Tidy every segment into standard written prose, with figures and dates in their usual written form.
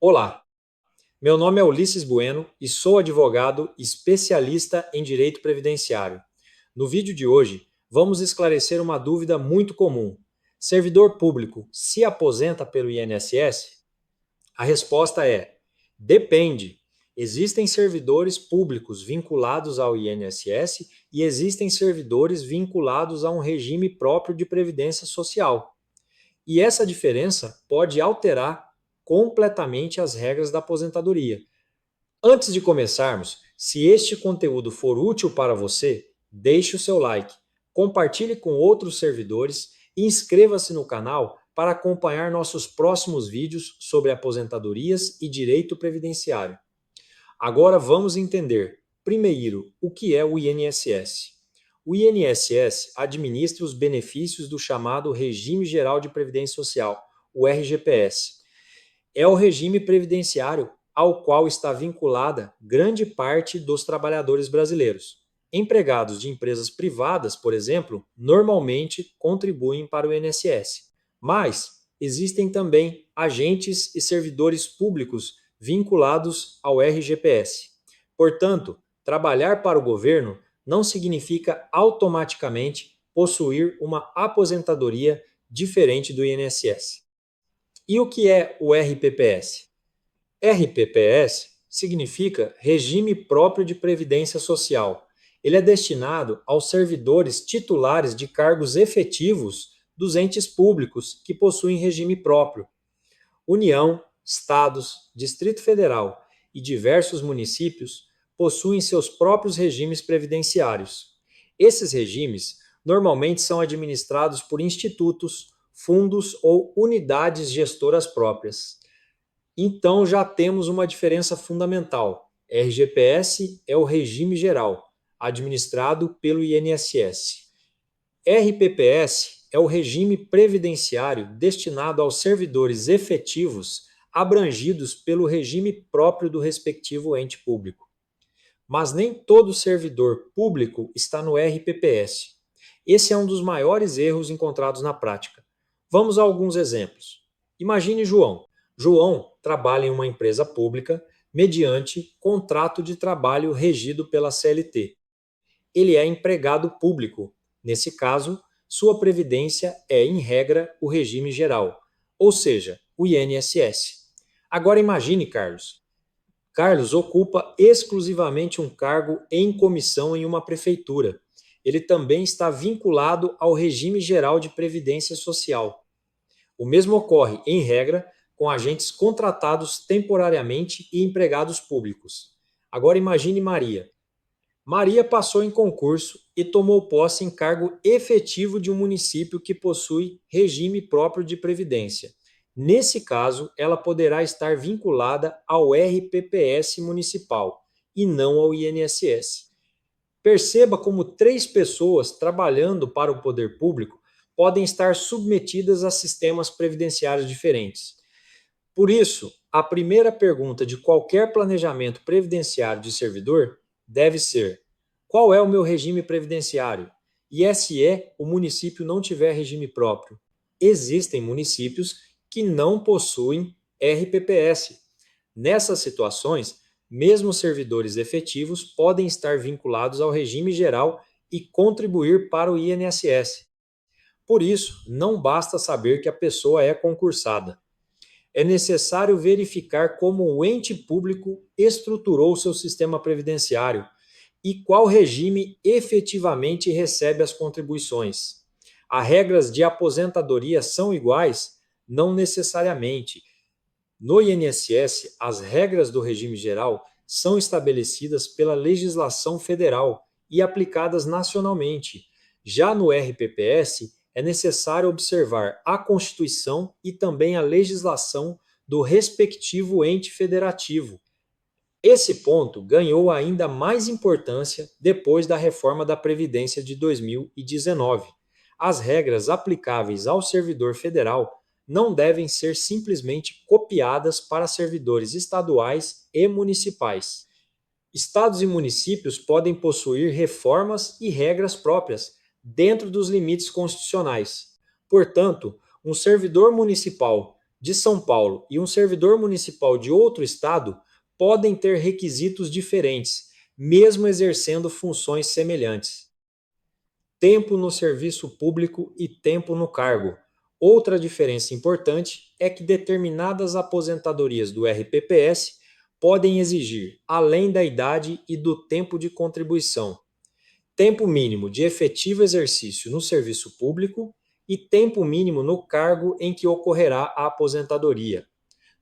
Olá, meu nome é Ulisses Bueno e sou advogado especialista em direito previdenciário. No vídeo de hoje, vamos esclarecer uma dúvida muito comum. Servidor público se aposenta pelo INSS? A resposta é: depende. Existem servidores públicos vinculados ao INSS e existem servidores vinculados a um regime próprio de previdência social. E essa diferença pode alterar completamente as regras da aposentadoria. Antes de começarmos, se este conteúdo for útil para você, deixe o seu like, compartilhe com outros servidores e inscreva-se no canal para acompanhar nossos próximos vídeos sobre aposentadorias e direito previdenciário. Agora vamos entender, primeiro, o que é o INSS. O INSS administra os benefícios do chamado Regime Geral de Previdência Social, o RGPS. É o regime previdenciário ao qual está vinculada grande parte dos trabalhadores brasileiros. Empregados de empresas privadas, por exemplo, normalmente contribuem para o INSS, mas existem também agentes e servidores públicos vinculados ao RGPS. Portanto, trabalhar para o governo não significa automaticamente possuir uma aposentadoria diferente do INSS. E o que é o RPPS? RPPS significa Regime Próprio de Previdência Social. Ele é destinado aos servidores titulares de cargos efetivos dos entes públicos que possuem regime próprio. União, estados, Distrito Federal e diversos municípios possuem seus próprios regimes previdenciários. Esses regimes normalmente são administrados por institutos, fundos ou unidades gestoras próprias. Então já temos uma diferença fundamental. RGPS é o regime geral, administrado pelo INSS. RPPS é o regime previdenciário destinado aos servidores efetivos abrangidos pelo regime próprio do respectivo ente público. Mas nem todo servidor público está no RPPS. Esse é um dos maiores erros encontrados na prática. Vamos a alguns exemplos. Imagine João. João trabalha em uma empresa pública mediante contrato de trabalho regido pela CLT. Ele é empregado público. Nesse caso, sua previdência é, em regra, o regime geral, ou seja, o INSS. Agora imagine Carlos. Carlos ocupa exclusivamente um cargo em comissão em uma prefeitura. Ele também está vinculado ao regime geral de previdência social. O mesmo ocorre, em regra, com agentes contratados temporariamente e empregados públicos. Agora imagine Maria. Maria passou em concurso e tomou posse em cargo efetivo de um município que possui regime próprio de previdência. Nesse caso, ela poderá estar vinculada ao RPPS municipal e não ao INSS. Perceba como 3 pessoas trabalhando para o poder público podem estar submetidas a sistemas previdenciários diferentes. Por isso, a primeira pergunta de qualquer planejamento previdenciário de servidor deve ser: qual é o meu regime previdenciário? E se o município não tiver regime próprio? Existem municípios que não possuem RPPS. Nessas situações, mesmo servidores efetivos podem estar vinculados ao regime geral e contribuir para o INSS. Por isso, não basta saber que a pessoa é concursada. É necessário verificar como o ente público estruturou seu sistema previdenciário e qual regime efetivamente recebe as contribuições. As regras de aposentadoria são iguais? Não necessariamente. No INSS, as regras do regime geral são estabelecidas pela legislação federal e aplicadas nacionalmente. Já no RPPS, é necessário observar a Constituição e também a legislação do respectivo ente federativo. Esse ponto ganhou ainda mais importância depois da reforma da Previdência de 2019. As regras aplicáveis ao servidor federal não devem ser simplesmente copiadas para servidores estaduais e municipais. Estados e municípios podem possuir reformas e regras próprias dentro dos limites constitucionais. Portanto, um servidor municipal de São Paulo e um servidor municipal de outro estado podem ter requisitos diferentes, mesmo exercendo funções semelhantes. Tempo no serviço público e tempo no cargo. Outra diferença importante é que determinadas aposentadorias do RPPS podem exigir, além da idade e do tempo de contribuição, tempo mínimo de efetivo exercício no serviço público e tempo mínimo no cargo em que ocorrerá a aposentadoria.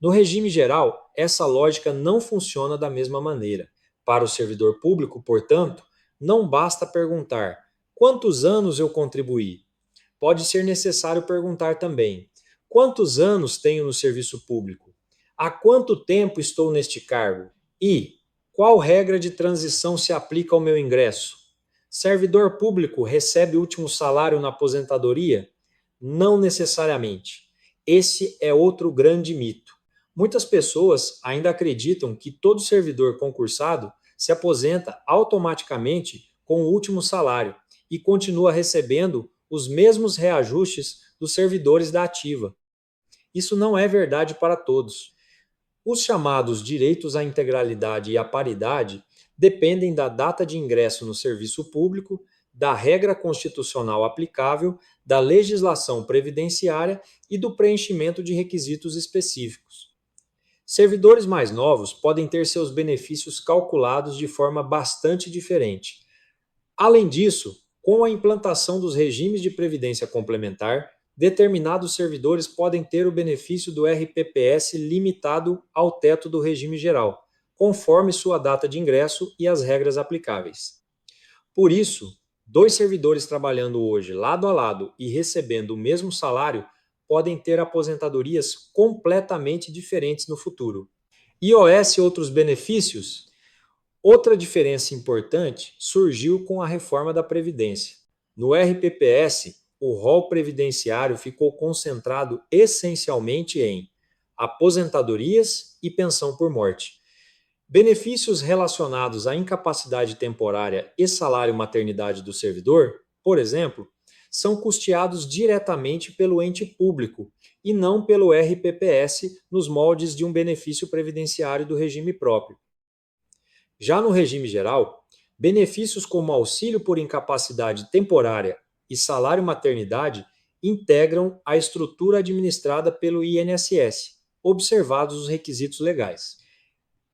No regime geral, essa lógica não funciona da mesma maneira. Para o servidor público, portanto, não basta perguntar quantos anos eu contribuí. Pode ser necessário perguntar também quantos anos tenho no serviço público, há quanto tempo estou neste cargo e qual regra de transição se aplica ao meu ingresso. Servidor público recebe o último salário na aposentadoria? Não necessariamente. Esse é outro grande mito. Muitas pessoas ainda acreditam que todo servidor concursado se aposenta automaticamente com o último salário e continua recebendo os mesmos reajustes dos servidores da ativa. Isso não é verdade para todos. Os chamados direitos à integralidade e à paridade dependem da data de ingresso no serviço público, da regra constitucional aplicável, da legislação previdenciária e do preenchimento de requisitos específicos. Servidores mais novos podem ter seus benefícios calculados de forma bastante diferente. Além disso, com a implantação dos regimes de previdência complementar, determinados servidores podem ter o benefício do RPPS limitado ao teto do regime geral, conforme sua data de ingresso e as regras aplicáveis. Por isso, dois servidores trabalhando hoje lado a lado e recebendo o mesmo salário podem ter aposentadorias completamente diferentes no futuro. IOS e outros benefícios? Outra diferença importante surgiu com a reforma da Previdência. No RPPS, o rol previdenciário ficou concentrado essencialmente em aposentadorias e pensão por morte. Benefícios relacionados à incapacidade temporária e salário maternidade do servidor, por exemplo, são custeados diretamente pelo ente público e não pelo RPPS nos moldes de um benefício previdenciário do regime próprio. Já no regime geral, benefícios como auxílio por incapacidade temporária e salário maternidade integram a estrutura administrada pelo INSS, observados os requisitos legais.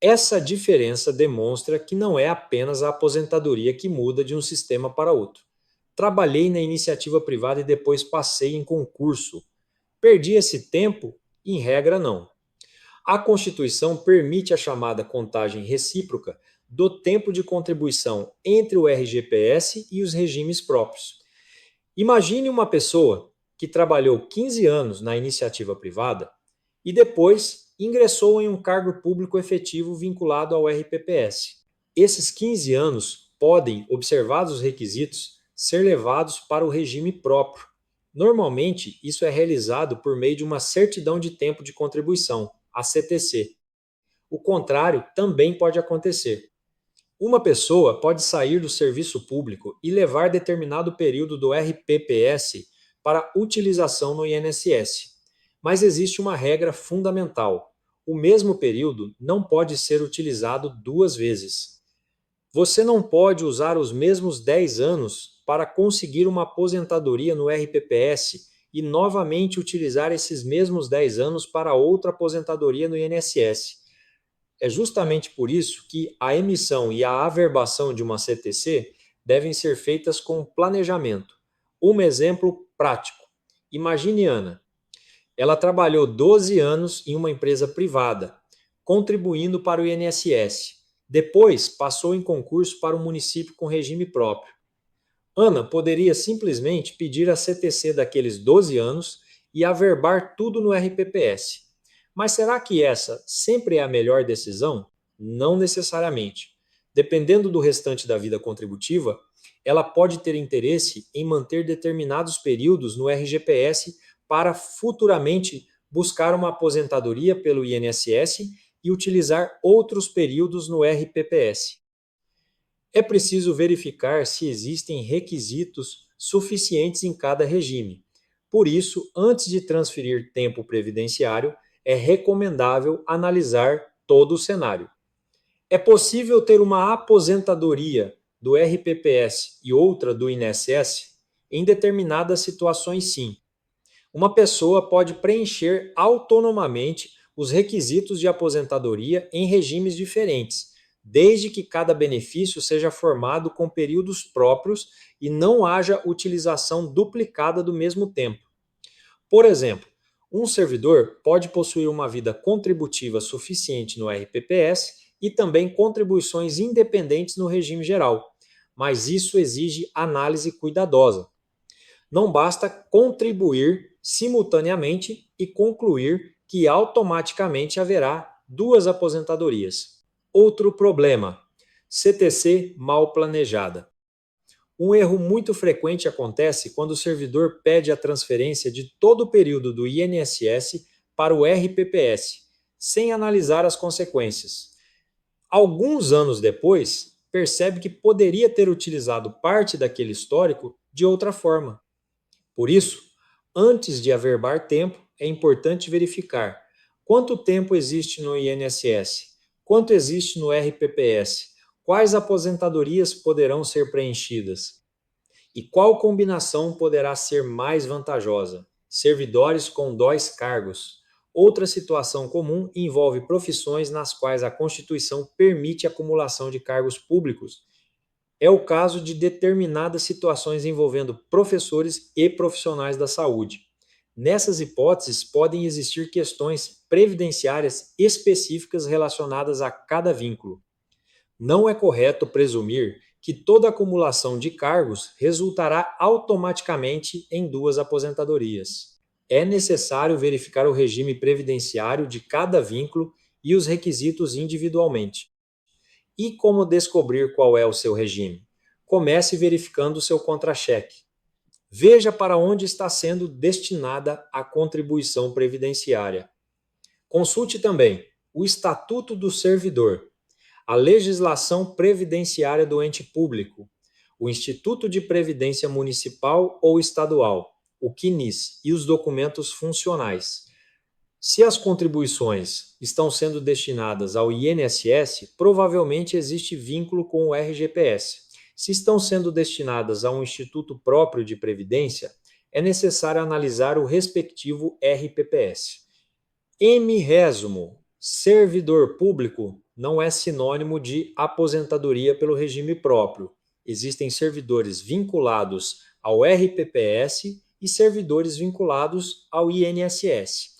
Essa diferença demonstra que não é apenas a aposentadoria que muda de um sistema para outro. Trabalhei na iniciativa privada e depois passei em concurso. Perdi esse tempo? Em regra, não. A Constituição permite a chamada contagem recíproca do tempo de contribuição entre o RGPS e os regimes próprios. Imagine uma pessoa que trabalhou 15 anos na iniciativa privada e depois ingressou em um cargo público efetivo vinculado ao RPPS. Esses 15 anos podem, observados os requisitos, ser levados para o regime próprio. Normalmente, isso é realizado por meio de uma certidão de tempo de contribuição, a CTC. O contrário também pode acontecer. Uma pessoa pode sair do serviço público e levar determinado período do RPPS para utilização no INSS. Mas existe uma regra fundamental: o mesmo período não pode ser utilizado duas vezes. Você não pode usar os mesmos 10 anos para conseguir uma aposentadoria no RPPS e novamente utilizar esses mesmos 10 anos para outra aposentadoria no INSS. É justamente por isso que a emissão e a averbação de uma CTC devem ser feitas com planejamento. Um exemplo prático. Imagine Ana. Ela trabalhou 12 anos em uma empresa privada, contribuindo para o INSS. Depois, passou em concurso para um município com regime próprio. Ana poderia simplesmente pedir a CTC daqueles 12 anos e averbar tudo no RPPS. Mas será que essa sempre é a melhor decisão? Não necessariamente. Dependendo do restante da vida contributiva, ela pode ter interesse em manter determinados períodos no RGPS para futuramente buscar uma aposentadoria pelo INSS e utilizar outros períodos no RPPS. É preciso verificar se existem requisitos suficientes em cada regime. Por isso, antes de transferir tempo previdenciário, é recomendável analisar todo o cenário. É possível ter uma aposentadoria do RPPS e outra do INSS? Em determinadas situações, sim. Uma pessoa pode preencher autonomamente os requisitos de aposentadoria em regimes diferentes, desde que cada benefício seja formado com períodos próprios e não haja utilização duplicada do mesmo tempo. Por exemplo, um servidor pode possuir uma vida contributiva suficiente no RPPS e também contribuições independentes no regime geral, mas isso exige análise cuidadosa. Não basta contribuir simultaneamente e concluir que automaticamente haverá duas aposentadorias. Outro problema: CTC mal planejada. Um erro muito frequente acontece quando o servidor pede a transferência de todo o período do INSS para o RPPS, sem analisar as consequências. Alguns anos depois, percebe que poderia ter utilizado parte daquele histórico de outra forma. Por isso, antes de averbar tempo, é importante verificar quanto tempo existe no INSS, quanto existe no RPPS, quais aposentadorias poderão ser preenchidas e qual combinação poderá ser mais vantajosa. Servidores com dois cargos. Outra situação comum envolve profissões nas quais a Constituição permite a acumulação de cargos públicos. É o caso de determinadas situações envolvendo professores e profissionais da saúde. Nessas hipóteses, podem existir questões previdenciárias específicas relacionadas a cada vínculo. Não é correto presumir que toda acumulação de cargos resultará automaticamente em duas aposentadorias. É necessário verificar o regime previdenciário de cada vínculo e os requisitos individualmente. E como descobrir qual é o seu regime? Comece verificando o seu contra-cheque. Veja para onde está sendo destinada a contribuição previdenciária. Consulte também o Estatuto do Servidor, a legislação previdenciária do ente público, o Instituto de Previdência Municipal ou Estadual, o CNIS, e os documentos funcionais. Se as contribuições estão sendo destinadas ao INSS, provavelmente existe vínculo com o RGPS. Se estão sendo destinadas a um instituto próprio de previdência, é necessário analisar o respectivo RPPS. Em resumo, servidor público não é sinônimo de aposentadoria pelo regime próprio. Existem servidores vinculados ao RPPS e servidores vinculados ao INSS.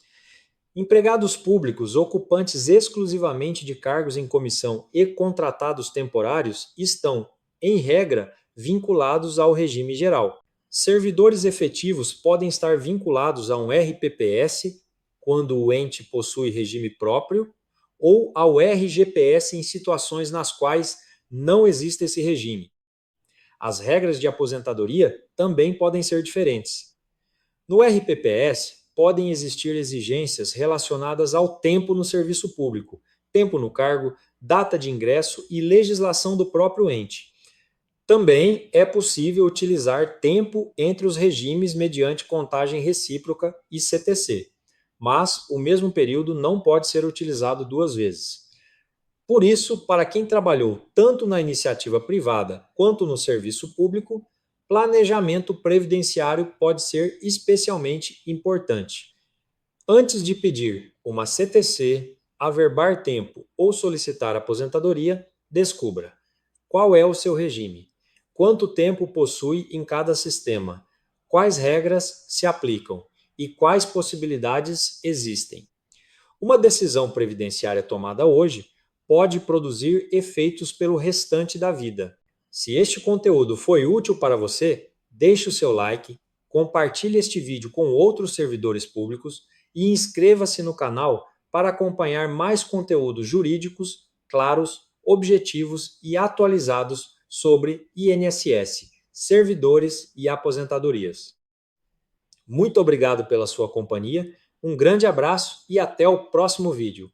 Empregados públicos, ocupantes exclusivamente de cargos em comissão e contratados temporários estão, em regra, vinculados ao regime geral. Servidores efetivos podem estar vinculados a um RPPS, quando o ente possui regime próprio, ou ao RGPS em situações nas quais não existe esse regime. As regras de aposentadoria também podem ser diferentes. No RPPS, podem existir exigências relacionadas ao tempo no serviço público, tempo no cargo, data de ingresso e legislação do próprio ente. Também é possível utilizar tempo entre os regimes mediante contagem recíproca e CTC, mas o mesmo período não pode ser utilizado duas vezes. Por isso, para quem trabalhou tanto na iniciativa privada quanto no serviço público, planejamento previdenciário pode ser especialmente importante. Antes de pedir uma CTC, averbar tempo ou solicitar aposentadoria, descubra qual é o seu regime, quanto tempo possui em cada sistema, quais regras se aplicam e quais possibilidades existem. Uma decisão previdenciária tomada hoje pode produzir efeitos pelo restante da vida. Se este conteúdo foi útil para você, deixe o seu like, compartilhe este vídeo com outros servidores públicos e inscreva-se no canal para acompanhar mais conteúdos jurídicos, claros, objetivos e atualizados sobre INSS, servidores e aposentadorias. Muito obrigado pela sua companhia, um grande abraço e até o próximo vídeo.